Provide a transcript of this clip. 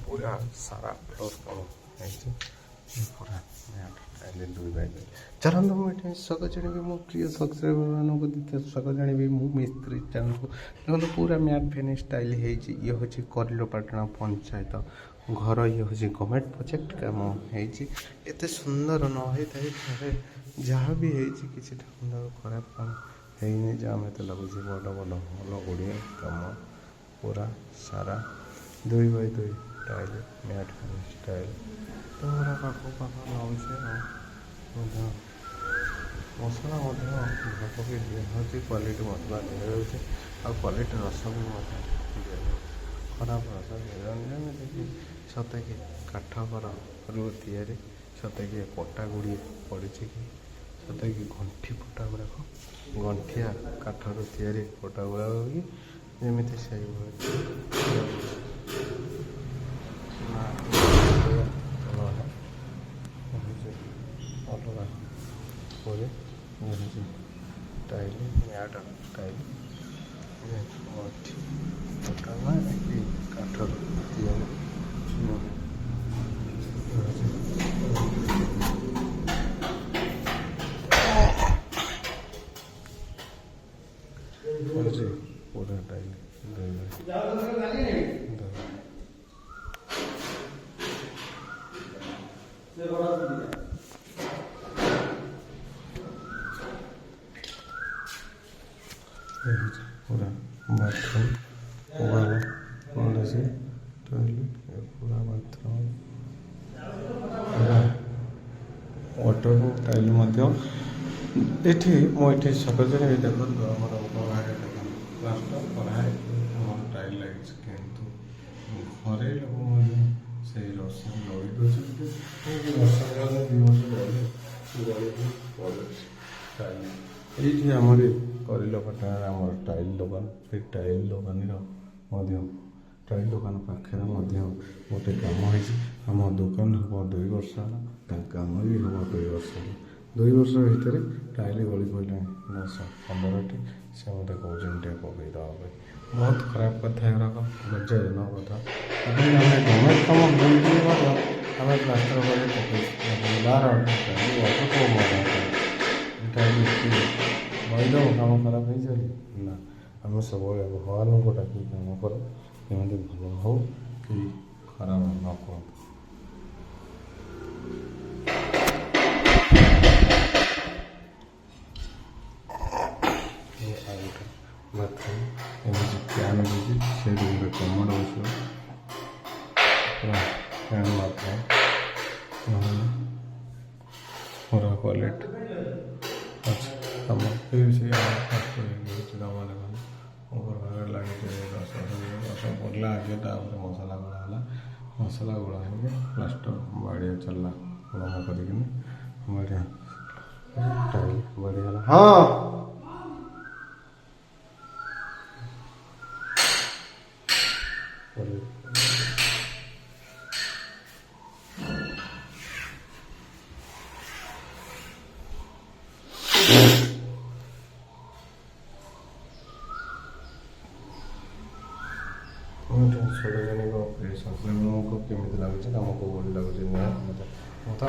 पूरा सारा फ्लोर पूरा चलते मुझे स्वागत जानवी मो प्रिय सब्सक्राइबर मानक द्वितीय स्वागत जानवी मु मिस्त्री चैनल को देखो पूरा मैट फैन स्टाइल है ये हूँ करिलपाटना पंचायत घर ये हूँ गवर्नमेंट प्रोजेक्ट कम होते सुंदर न होता है जहाँ भी किसी खराब काम है आम तो लगुच बड़ बड़ भल गुड़िया कम पूरा सारा 2x2 tile mat fan style तो पूरा पाख पाख लागे मसला भापक दिखाई क्वालिटी मसला दिखाई आ क्वालिटी रस भी दिखाई खराब रस दिखाई सत कि काठ घर या सत कि पटा गुड़ी पड़ी कि सत कि गंठी पटा गुड़ाक गंठिया काठर या पटा गुड़ाक कि जमी से अलग ପରେ ଟାଇଲ୍ ମ୍ୟାଟ୍ ଟାଇଲ୍ ଅଛି ପଟା କି କାଠର ତିଆରି ପୁରା ଟାଇଲ୍ पूरा बाथरूम वाल कौन टॉयलेट पूरा बाथरूम वाटर टाइल ये मुझे सकज देखो आमर प्लास्टर कराए टाइल लगे कि घरे लोग से रस लगे दूसरे रस 2 वर्ष टाइल ये आमर करिलपाटना आमर टाइल दुकान से टाइल दुकान टाइल दुकान पाखे गोटे कम आम दुकान हम 2 वर्ष कम भी हम 2 वर्ष 2 वर्ष भितर टाइल गली पड़ा 10-15टी से मत कहते पकई देवा बहुत खराब कथा लज्जा जनक कथा गवर्नमेंट कम आम प्लास्टर कर बार बईद कम खराब हो ना आम सब भगवान को डाक कम कर केमी भल हो कि खराब न कर बाथरूम एमती फैन से रूम कमोड फैन पूरा क्वालिटी अच्छा आम से लगे रस रस पड़ला आगे मसला गोड़ा मसला गोड़ा है प्लास्टर बढ़िया चलला गोड़ा करके बढ़िया टाइल बढ़िया हाँ छोटे जन को केमी लगुच आमको बोली लगुच मत